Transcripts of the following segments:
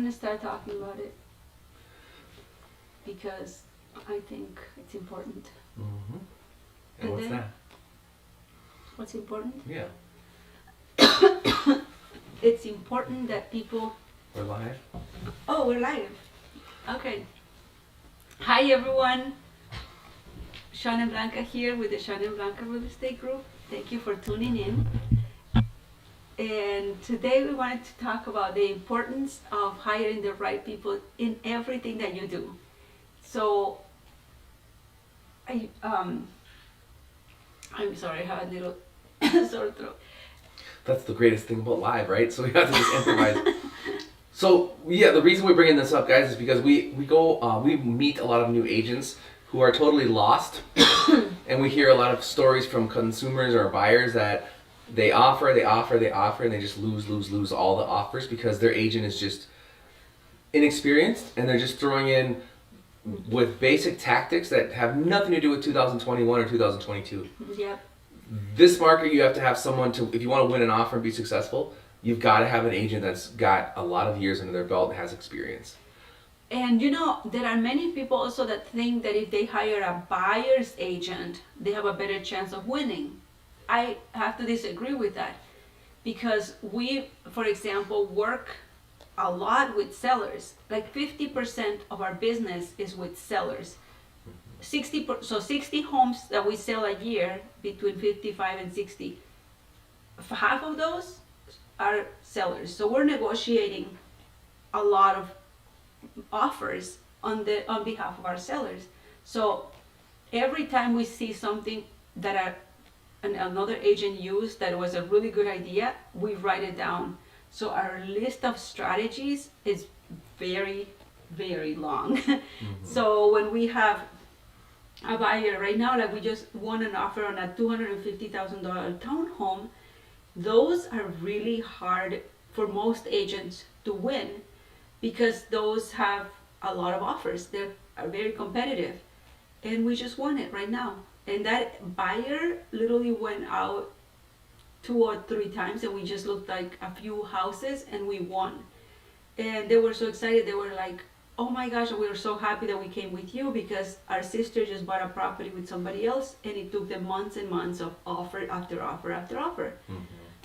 going to start talking about it because I think it's important. Mm-hmm. And And what's then- that? What's important? Yeah. It's important that people... We're live. Oh, we're live. Okay. Hi, everyone. Sean and Blanca here with the Sean and Blanca Real Estate Group. Thank you for tuning in. And today we wanted to talk about the importance of hiring the right people in everything that you do. So, I'm sorry, I have a little sore throat. That's the greatest thing about live, right? So we have to just improvise. So yeah, the reason we're bringing this up, guys, is because we meet a lot of new agents who are totally lost, and we hear a lot of stories from consumers or buyers that they offer, and they just lose all the offers because their agent is just inexperienced, and they're just throwing in with basic tactics that have nothing to do with 2021 or 2022. Yep. This market, you have to have someone to, if you want to win an offer and be successful, you've got to have an agent that's got a lot of years under their belt and has experience. And you know, there are many people also that think that if they hire a buyer's agent, they have a better chance of winning. I have to disagree with that because we, for example, work a lot with sellers. Like 50% of our business is with sellers. 60 homes that we sell a year, between 55 and 60. Half of those are sellers. So we're negotiating a lot of offers on behalf of our sellers. So every time we see something that another agent used that was a really good idea, we write it down. So our list of strategies is very, very long. So when we have a buyer right now, like we just won an offer on a $250,000 townhome, those are really hard for most agents to win because those have a lot of offers. They are very competitive, and we just won it right now. And that buyer literally went out 2 or 3 times, and we just looked like a few houses and we won. And they were so excited. They were like, oh my gosh, we were so happy that we came with you because our sister just bought a property with somebody else, and it took them months and months of offer after offer after offer.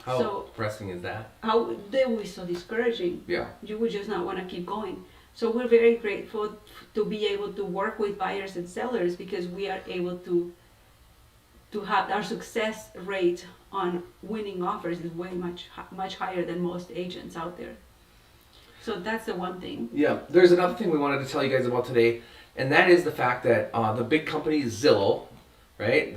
How depressing is that? How they were so discouraging. Yeah. You would just not want to keep going. So we're very grateful to be able to work with buyers and sellers because we are able to have our success rate on winning offers is way much higher than most agents out there. So that's the one thing. Yeah, there's another thing we wanted to tell you guys about today, and that is the fact that the big company Zillow, right?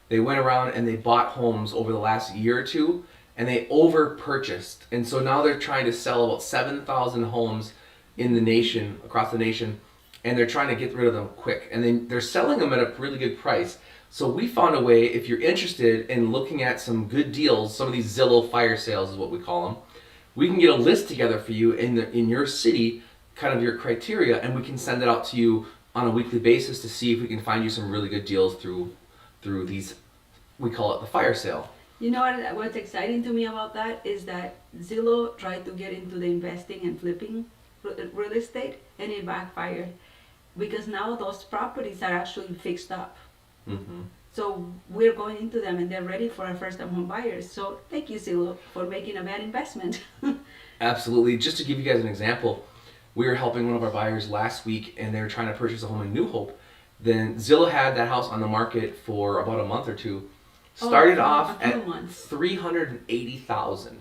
They went around and they bought homes over the last year or two, and they over purchased, and so now they're trying to sell about 7,000 homes in the nation, across the nation, and they're trying to get rid of them quick, and then they're selling them at a really good price. So we found a way, if you're interested in looking at some good deals, some of these Zillow fire sales is what we call them, we can get a list together for you in your city, kind of your criteria, and we can send it out to you on a weekly basis to see if we can find you some really good deals through these, we call it the fire sale. You know what's exciting to me about that is that Zillow tried to get into the investing and flipping real estate, and it backfired because now those properties are actually fixed up. So we're going into them and they're ready for our first time home buyers. So thank you, Zillow, for making a bad investment. Absolutely. Just to give you guys an example, we were helping one of our buyers last week and they were trying to purchase a home in New Hope. Then Zillow had that house on the market for about a month or two. Started off at $380,000,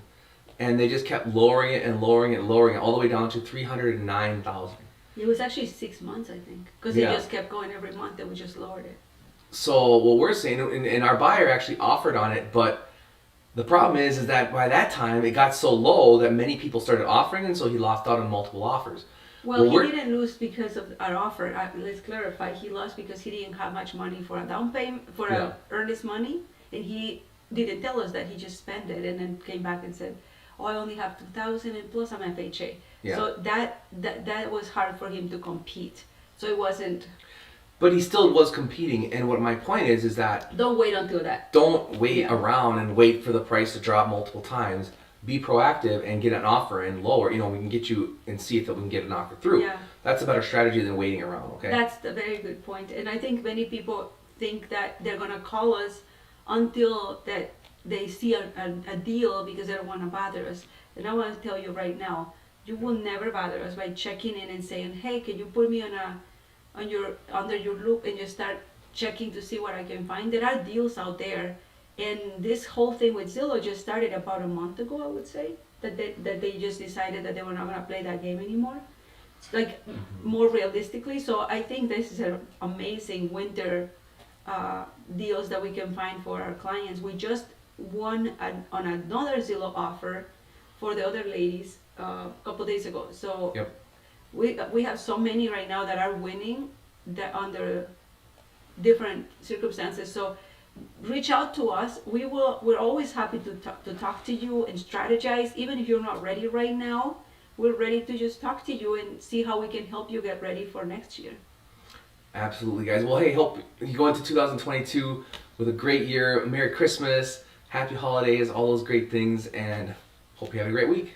and they just kept lowering it all the way down to $309,000. It was actually 6 months, I think, because they just kept going every month and we just lowered it. So what we're saying, and our buyer actually offered on it, but the problem is that by that time it got so low that many people started offering, and so he lost out on multiple offers. Well, he didn't lose because of our offer. Let's clarify. He lost because he didn't have much money for a down payment, for earnest money, and he didn't tell us that. He just spent it and then came back and said, "Oh, I only have 2,000 and plus I'm FHA." Yeah. So that was hard for him to compete. So it wasn't. But he still was competing, and what my point is that don't wait until that. Don't wait around and wait for the price to drop multiple times. be proactive and get an offer in lower. You know, we can get you and see if we can get an offer through. Yeah. That's a better strategy than waiting around. Okay. That's a very good point. And I think many people think that they're gonna call us until that they see a deal because they don't want to bother us. And I want to tell you right now, you will never bother us by checking in and saying, "Hey, can you put me under your loop?" And just start checking to see what I can find. There are deals out there, and this whole thing with Zillow just started about a month ago, I would say, that they just decided that they were not gonna play that game anymore. Like more realistically, so I think this is an amazing winter deals that we can find for our clients. We just won on another Zillow offer for the other ladies a couple days ago. So Yep. we have so many right now that are winning that under different circumstances. So reach out to us. We're always happy to talk to you and strategize. Even if you're not ready right now, we're ready to just talk to you and see how we can help you get ready for next year. Absolutely, guys. Well, hey, hope you go into 2022 with a great year. Merry Christmas, Happy Holidays, all those great things, and hope you have a great week.